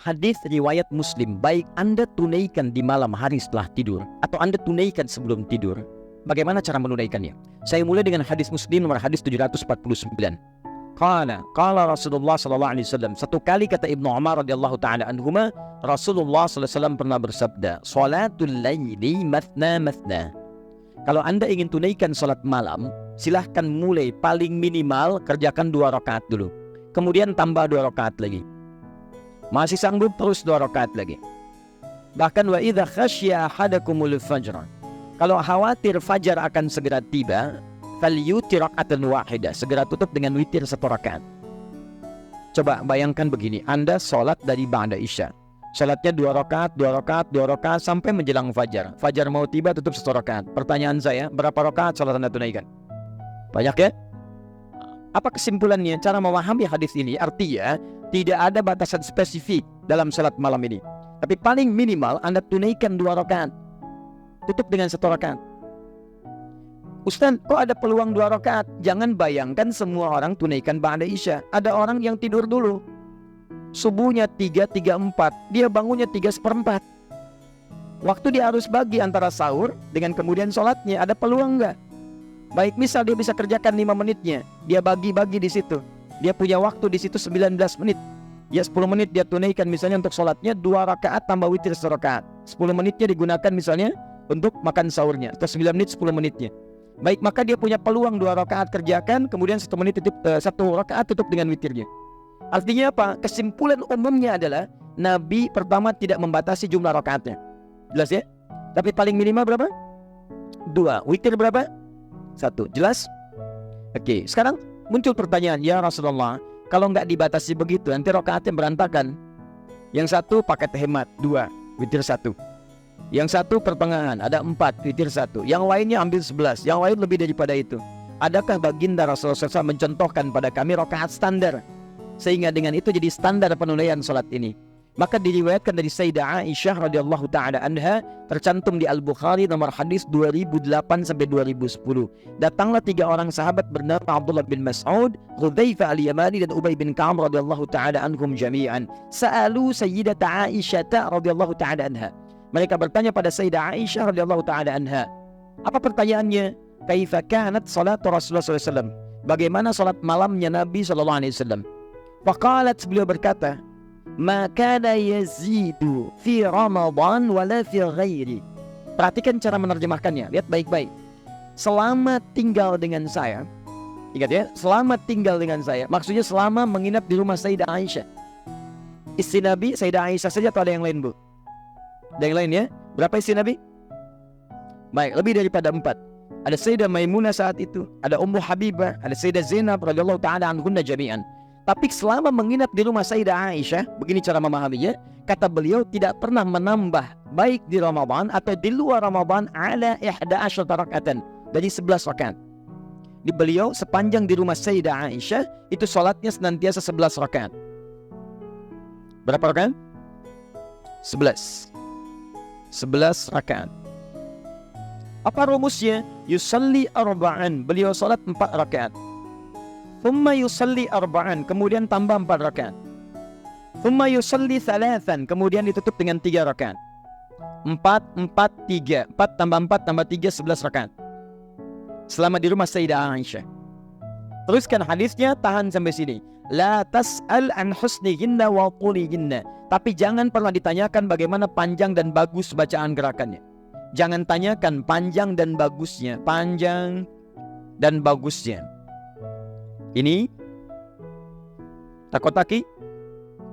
hadis riwayat Muslim, baik Anda tunaikan di malam hari setelah tidur atau Anda tunaikan sebelum tidur. Bagaimana cara menunaikannya? Saya mulai dengan hadis Muslim nomor hadis 749. Qala Rasulullah sallallahu alaihi wasallam, satu kali kata Ibnu Umar radhiyallahu taala anhuma, Rasulullah sallallahu alaihi wasallam pernah bersabda, "Shalatul laili mathna mathna." Kalau Anda ingin tunaikan salat malam, silahkan mulai paling minimal kerjakan 2 rakaat dulu. Kemudian tambah 2 rakaat lagi. Masih sanggup, terus 2 rakaat lagi. Bahkan wa idza khasya ahadakumul fajr. Kalau khawatir fajar akan segera tiba, falyutir raka'atan wahidah, segera tutup dengan witir 1 rakaat. Coba bayangkan begini, Anda sholat dari ba'da isya. Sholatnya 2 rakaat, 2 rakaat, 2 rakaat sampai menjelang fajar. Fajar mau tiba, tutup 1 rakaat. Pertanyaan saya, berapa rakaat sholat Anda tunaikan? Banyak ya? Apa kesimpulannya? Cara memahami hadis ini artinya tidak ada batasan spesifik dalam sholat malam ini. Tapi paling minimal Anda tunaikan 2 rakaat. Tutup dengan 1 rakaat. Ustaz, kok ada peluang 2 rakaat? Jangan bayangkan semua orang tunaikan ba'da isya. Ada orang yang tidur dulu. Subuhnya 3:34, dia bangunnya 3:4. Waktu dia harus bagi antara sahur dengan kemudian sholatnya, ada peluang nggak? Baik, misal dia bisa kerjakan 5 menitnya, dia bagi-bagi di situ. Dia punya waktu di situ 19 menit. Ya 10 menit dia tunaikan misalnya untuk sholatnya 2 rakaat tambah witir 1 rakaat. 10 menitnya digunakan misalnya untuk makan sahurnya, atau 9 menit 10 menitnya. Baik, maka dia punya peluang 2 rakaat kerjakan, kemudian 1 menit tutup, 1 rakaat tutup dengan witirnya. Artinya apa? Kesimpulan umumnya adalah Nabi pertama tidak membatasi jumlah rakaatnya. Jelas ya? Tapi paling minimal berapa? 2. Witir berapa? 1. Jelas? Oke, sekarang muncul pertanyaan, ya Rasulullah, kalau nggak dibatasi begitu nanti rakaatnya berantakan. Yang satu paket hemat, 2, witir 1. Yang satu pertengahan, ada 4, witir 1. Yang lainnya ambil 11, yang lain lebih daripada itu. Adakah baginda Rasulullah SAW mencontohkan pada kami rakaat standar, sehingga dengan itu jadi standar penunaian salat ini? Maka diriwayatkan dari Sayyidah Aisyah radhiyallahu taala anha, tercantum di Al-Bukhari nomor hadis 2008 sampai 2010. Datanglah 3 orang sahabat bernama Abdullah bin Mas'ud, Hudzaifah al-Yamani dan Ubay bin Ka'ab radhiyallahu taala anhum jami'an. Sa'alu Sayyidah Aisyah radhiyallahu taala anha. Mereka bertanya pada Sayyidah Aisyah radhiyallahu taala anha. Apa pertanyaannya? Kaifa kanat salatu Rasulullah sallallahu alaihi wasallam? Bagaimana salat malamnya Nabi sallallahu alaihi wasallam? Faqalat, beliau berkata, "Ma kana yazidu fi Ramadan wala fi ghairi." Perhatikan cara menerjemahkannya, lihat baik-baik. Selama tinggal dengan saya, ingat ya, selama tinggal dengan saya, maksudnya selama menginap di rumah Sayyidah Aisyah. Istri Nabi Sayyidah Aisyah saja atau ada yang lain, Bu? Ada yang lain ya? Berapa istri Nabi? Baik, lebih daripada 4. Ada Sayyidah Maimunah saat itu, ada Ummu Habibah, ada Sayyidah Zainab radhiyallahu taala anhunna jami'an. Tapi selama menginap di rumah Sayyidah Aisyah, begini cara memahaminya, kata beliau tidak pernah menambah baik di Ramadan atau di luar Ramadan ala 11 raka'atan, dari 11 rakaat. Di beliau sepanjang di rumah Sayyidah Aisyah itu salatnya senantiasa 11 rakaat. Berapa rakaat? 11 rakaat. Apa rumusnya? Yusalli arba'an, beliau salat 4 rakaat. Thumma yusalli arba'an, kemudian tambah 4 rakaat. Thumma yusalli thalathan, kemudian ditutup dengan 3 rakaat. 4, 4, 3. 4 tambah 4 tambah 3, 11 rakaat. Selama di rumah Sayyidah Aisyah. Teruskan hadisnya, tahan sampai sini. La tas'al an husnihinna wa tulihinna. Tapi jangan pernah ditanyakan bagaimana panjang dan bagus bacaan gerakannya. Jangan tanyakan panjang dan bagusnya. Panjang dan bagusnya. Ini takotaki.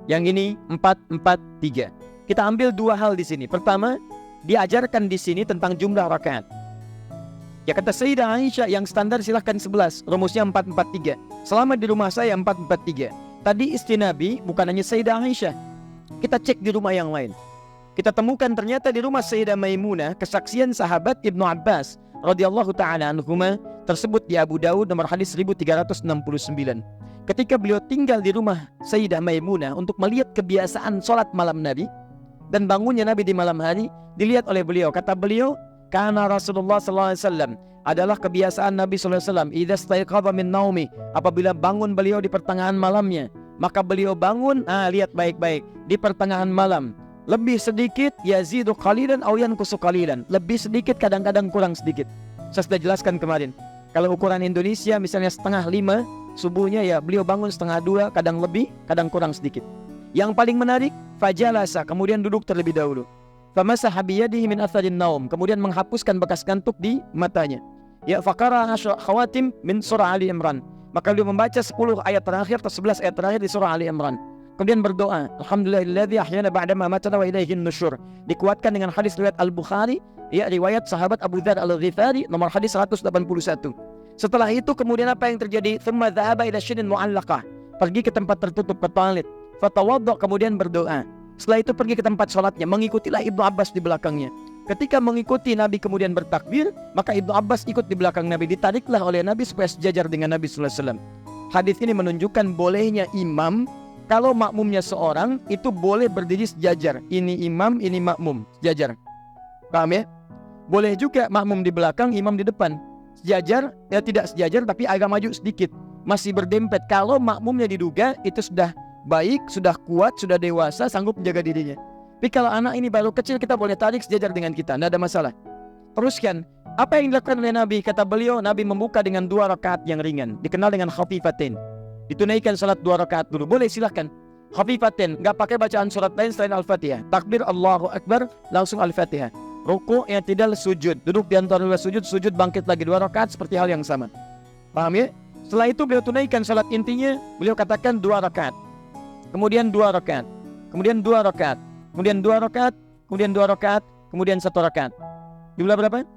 Yang ini 4, 4, 3. Kita ambil 2 hal di sini. Pertama, diajarkan di sini tentang jumlah rakaat. Ya kata Sayyidah Aisyah, yang standar silahkan 11. Rumusnya 4, 4, 3. Selama di rumah saya 4, 4, 3. Tadi istri Nabi bukan hanya Sayyidah Aisyah. Kita cek di rumah yang lain. Kita temukan ternyata di rumah Sayyidah Maimunah, kesaksian sahabat Ibnu Abbas radhiyallahu taala anhuma, tersebut di Abu Daud nomor hadis 1369. Ketika beliau tinggal di rumah Sayyidah Maimunah untuk melihat kebiasaan sholat malam Nabi dan bangunnya Nabi di malam hari, dilihat oleh beliau. Kata beliau, karena Rasulullah sallallahu alaihi wasallam, adalah kebiasaan Nabi sallallahu alaihi wasallam, idza staiqadha min naumi, apabila bangun beliau di pertengahan malamnya, Maka beliau bangun, lihat baik-baik, di pertengahan malam. Lebih sedikit, yazidu qalilan aw yanqusu qalilan. Lebih sedikit, kadang-kadang kurang sedikit. Saya sudah jelaskan kemarin. Kalau ukuran Indonesia misalnya 4:30 subuhnya, ya beliau bangun 1:30, kadang lebih, kadang kurang sedikit. Yang paling menarik, fajalasa, kemudian duduk terlebih dahulu. Famasaha biyadihi min atharin naum, kemudian menghapuskan bekas ngantuk di matanya. Ya faqara khawatim min surah Ali Imran. Maka beliau membaca 10 ayat terakhir atau 11 ayat terakhir di surah Ali Imran. Kemudian berdoa, Alhamdulillahilladzi ahyana ba'dama amatana wa ilaihin nusyur. Dikuatkan dengan hadis riwayat Al-Bukhari, ya riwayat sahabat Abu Dzar Al-Ghifari, nomor hadis 181. Setelah itu kemudian apa yang terjadi? Thumma dhahaba ila syinin mu'allaqah. Pergi ke tempat tertutup, ke toilet. Fatawadda, kemudian berdoa. Setelah itu pergi ke tempat sholatnya, mengikutilah Ibnu Abbas di belakangnya. Ketika mengikuti Nabi kemudian bertakbir, maka Ibnu Abbas ikut di belakang Nabi. Ditariklah oleh Nabi supaya sejajar dengan Nabi sallallahu alaihi wasallam. Hadis ini menunjukkan bolehnya imam, kalau makmumnya seorang, itu boleh berdiri sejajar. Ini imam, ini makmum, sejajar. Paham ya? Boleh juga makmum di belakang, imam di depan. Sejajar, ya tidak sejajar tapi agak maju sedikit. Masih berdempet. Kalau makmumnya diduga itu sudah baik, sudah kuat, sudah dewasa, sanggup menjaga dirinya. Tapi kalau anak ini baru kecil, kita boleh tarik sejajar dengan kita, tidak ada masalah. Teruskan, apa yang dilakukan oleh Nabi? Kata beliau, Nabi membuka dengan 2 rakaat yang ringan, dikenal dengan khafifatain. Ditunaikan salat 2 rakaat dulu, boleh silahkan. Khafifatain, nggak pakai bacaan surat lain selain Al-Fatihah. Takbir Allahu Akbar, langsung Al-Fatihah. Ruku, i'tidal, sujud. Duduk di antara 2 sujud, sujud bangkit lagi 2 rakaat, seperti hal yang sama. Paham ya? Setelah itu beliau tunaikan salat intinya, beliau katakan 2 rakaat. Kemudian 2 rakaat. Kemudian 2 rakaat. Kemudian 2 rakaat, kemudian 2 rakaat, kemudian 1 rakaat. Jumlah berapa?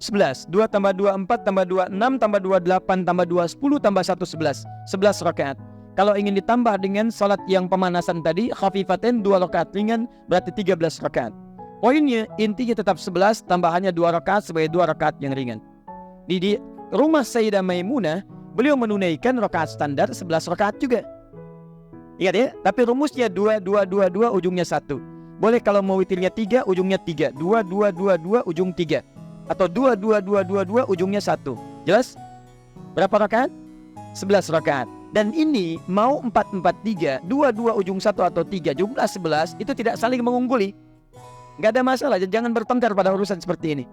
11. 2 tambah 2, 4 tambah 2, 6 tambah 2, 8 tambah 2, 10 tambah 1, 11. 11 rakaat. Kalau ingin ditambah dengan salat yang pemanasan tadi, khafifatain 2 rakaat ringan, berarti 13 rakaat. Poinnya, intinya tetap 11, tambahannya 2 rakaat sebagai 2 rakaat yang ringan. Di rumah Sayyidah Maimunah, beliau menunaikan rakaat standar 11 rakaat juga. Ingat ya, tapi rumusnya 2, 2, 2, 2, ujungnya 1. Boleh kalau mau witirnya 3, ujungnya 3. 2, 2, 2, 2, ujung 3. Atau 2, 2, 2, 2, 2, ujungnya 1. Jelas? Berapa rakaat? 11 rakaat. Dan ini mau 4, 4, 3, 2, 2, ujung 1 atau 3, jumlah 11, itu tidak saling mengungguli. Nggak ada masalah, jangan bertengkar pada urusan seperti ini.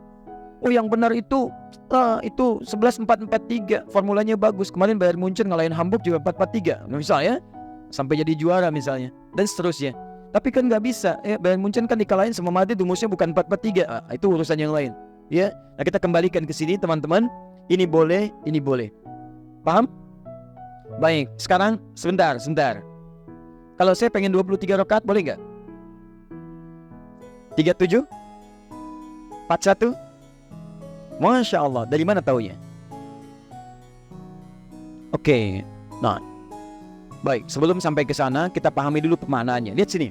Oh yang benar itu 11, 4, 4, 3. Formulanya bagus. Kemarin Bayern Munchen ngalahin Hamburg juga 4, 4, 3. Misalnya sampai jadi juara misalnya, dan seterusnya. Tapi kan nggak bisa, Bayern Munchen kan dikalahin sama Madrid, rumusnya bukan 4-4-3, itu urusan yang lain. Ya, nah kita kembalikan ke sini teman-teman. Ini boleh, ini boleh. Paham? Baik, sekarang sebentar. Kalau saya pengen 23 rakaat, boleh nggak? 37? 41? Masya Allah, dari mana taunya? Oke, nah. Baik, sebelum sampai ke sana, kita pahami dulu pemaknaannya. Lihat sini.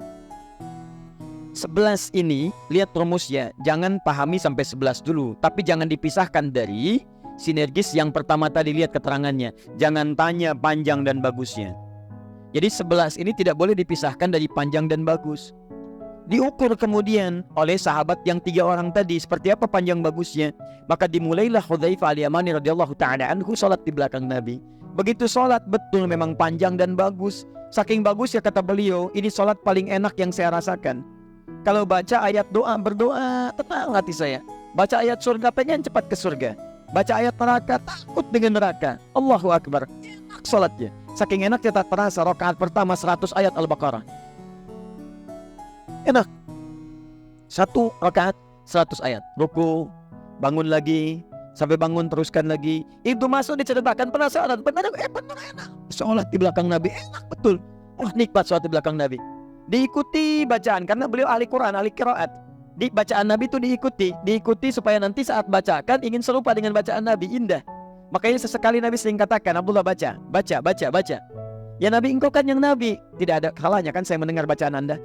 11 ini, lihat rumusnya. Jangan pahami sampai 11 dulu. Tapi jangan dipisahkan dari sinergis yang pertama tadi, lihat keterangannya. Jangan tanya panjang dan bagusnya. Jadi 11 ini tidak boleh dipisahkan dari panjang dan bagus. Diukur kemudian oleh sahabat yang 3 orang tadi, seperti apa panjang bagusnya. Maka dimulailah Hudzaifah al-Yamani radhiyallahu ta'ala anhu salat di belakang Nabi. Begitu sholat, betul memang panjang dan bagus. Saking bagus ya kata beliau, ini sholat paling enak yang saya rasakan. Kalau baca ayat doa, berdoa, tenang hati saya. Baca ayat surga, pengen cepat ke surga. Baca ayat neraka, takut dengan neraka. Allahu Akbar, enak sholatnya. Saking enaknya tak terasa, rakaat pertama 100 ayat Al-Baqarah. Enak. 1 rakaat 100 ayat. Ruku, bangun lagi, sampai bangun teruskan lagi. Itu masuk diceritakan penasaran, benar enak. Sholat di belakang Nabi enak betul. Wah nikmat sholat di belakang Nabi. Diikuti bacaan karena beliau ahli Quran, ahli qiraat. Di bacaan Nabi itu diikuti supaya nanti saat bacakan ingin serupa dengan bacaan Nabi, indah. Makanya sesekali Nabi sering katakan, Abdullah baca. Ya Nabi, engkau kan yang Nabi. Tidak ada kalanya kan saya mendengar bacaan Anda.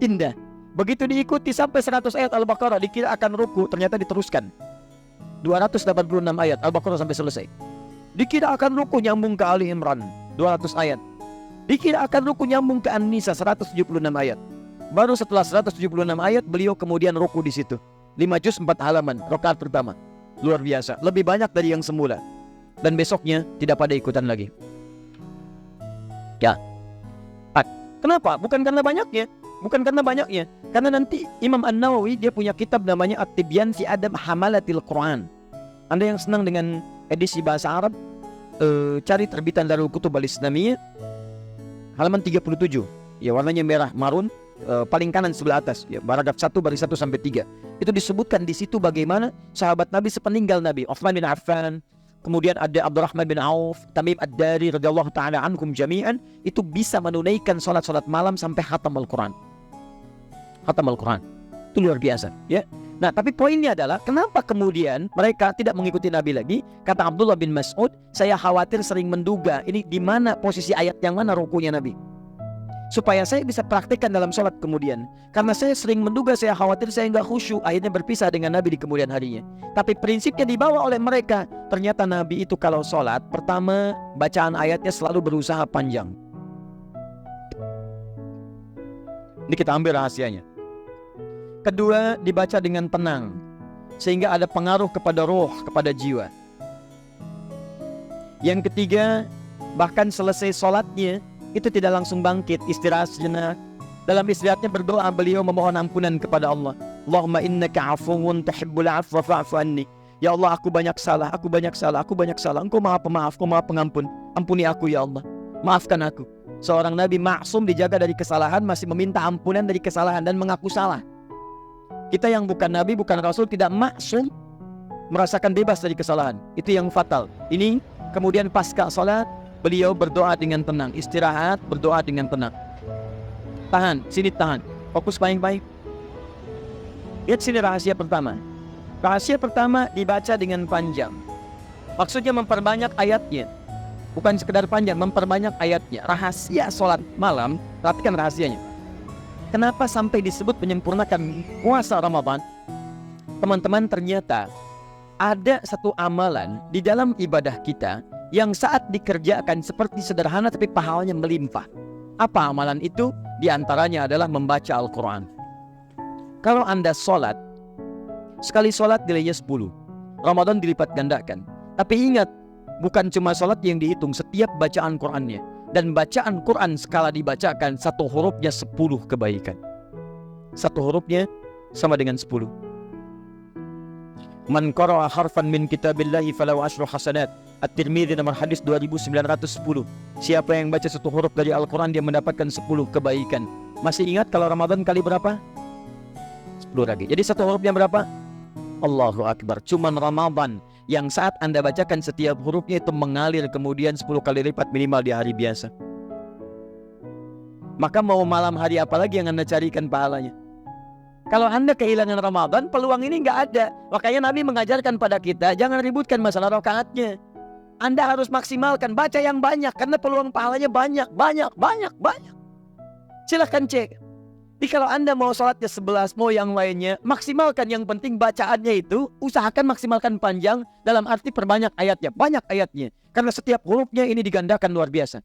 Indah. Begitu diikuti sampai 100 ayat Al-Baqarah, dikira akan ruku, ternyata diteruskan. 286 ayat Al-Baqarah sampai selesai. Dikira akan ruku nyambung ke Ali Imran 200 ayat. Dikira akan ruku nyambung ke An-Nisa 176 ayat. Baru setelah 176 ayat beliau kemudian ruku di situ. 5 juz 4 halaman rakaat pertama. Luar biasa, lebih banyak dari yang semula. Dan besoknya tidak pada ikutan lagi. Ya. Kenapa? Bukan karena banyaknya. Karena nanti Imam An-Nawawi dia punya kitab namanya At-Tibyan fi Adab Hamalatil Quran. Anda yang senang dengan edisi bahasa Arab, cari terbitan Darul Kutub Al-Islamiyah halaman 37. Ya, warnanya merah marun, paling kanan sebelah atas, ya, paragraf 1 baris 1 sampai 3. Itu disebutkan di situ bagaimana sahabat Nabi sepeninggal Nabi, Utsman bin Affan, kemudian ada Abdurrahman bin Auf, Tamim Ad-Dari radhiyallahu taala anhum jami'an, itu bisa menunaikan salat malam sampai khatam Al-Quran. Itu luar biasa, ya. Nah, tapi poinnya adalah kenapa kemudian mereka tidak mengikuti Nabi lagi? Kata Abdullah bin Mas'ud, saya khawatir sering menduga ini di mana posisi ayat yang mana rukunya Nabi, supaya saya bisa praktikkan dalam sholat kemudian. Karena saya sering menduga, saya khawatir saya nggak khusyuk, akhirnya berpisah dengan Nabi di kemudian harinya. Tapi prinsipnya dibawa oleh mereka. Ternyata Nabi itu kalau sholat, pertama bacaan ayatnya selalu berusaha panjang. Ini kita ambil rahasianya. Kedua, dibaca dengan tenang, sehingga ada pengaruh kepada roh, kepada jiwa. Yang ketiga, bahkan selesai sholatnya itu tidak langsung bangkit, istirahat sejenak. Dalam istirahatnya berdoa, beliau memohon ampunan kepada Allah. Allahumma innaka afuwun tuhibbul afwa fa'fu anni. Ya Allah, aku banyak salah. Engkau maha pemaaf, Engkau maha pengampun. Ampuni aku ya Allah, maafkan aku. Seorang Nabi maksum, dijaga dari kesalahan, masih meminta ampunan dari kesalahan dan mengaku salah. Kita yang bukan Nabi, bukan Rasul, tidak maksum merasakan bebas dari kesalahan. Itu yang fatal. Ini kemudian pasca salat, beliau berdoa dengan tenang, istirahat, berdoa dengan tenang. Tahan, sini tahan, fokus baik-baik. Lihat sini rahasia pertama. Rahasia pertama dibaca dengan panjang. Maksudnya memperbanyak ayatnya. Bukan sekedar panjang, memperbanyak ayatnya. Rahasia sholat malam, perhatikan rahasianya. Kenapa sampai disebut menyempurnakan puasa Ramadan? Teman-teman, ternyata ada satu amalan di dalam ibadah kita yang saat dikerjakan seperti sederhana tapi pahalanya melimpah. Apa amalan itu? Di antaranya adalah membaca Al-Quran. Kalau Anda sholat, sekali sholat nilainya 10. Ramadan dilipat gandakan. Tapi ingat, bukan cuma sholat yang dihitung, setiap bacaan Qurannya. Dan bacaan Quran skala dibacakan, satu hurufnya 10 kebaikan. Satu hurufnya sama dengan 10. Man qara'a harfan min kitabillahi falahu asyru hasanat. At-Tirmidzi nomor hadis 2910. Siapa yang baca satu huruf dari Al-Quran, dia mendapatkan 10 kebaikan. Masih ingat kalau Ramadan kali berapa? 10 lagi. Jadi satu hurufnya berapa? Allahu Akbar. Cuman Ramadan yang saat Anda bacakan setiap hurufnya itu mengalir kemudian 10 kali lipat minimal di hari biasa. Maka mau malam hari apa lagi yang Anda carikan pahalanya? Kalau Anda kehilangan Ramadan, peluang ini nggak ada. Makanya Nabi mengajarkan pada kita, jangan ributkan masalah rakaatnya. Anda harus maksimalkan, baca yang banyak, karena peluang pahalanya banyak. Silahkan cek. Jadi kalau Anda mau sholatnya 11, mau yang lainnya, maksimalkan, yang penting bacaannya itu, usahakan maksimalkan panjang, dalam arti perbanyak ayatnya, banyak ayatnya. Karena setiap hurufnya ini digandakan luar biasa.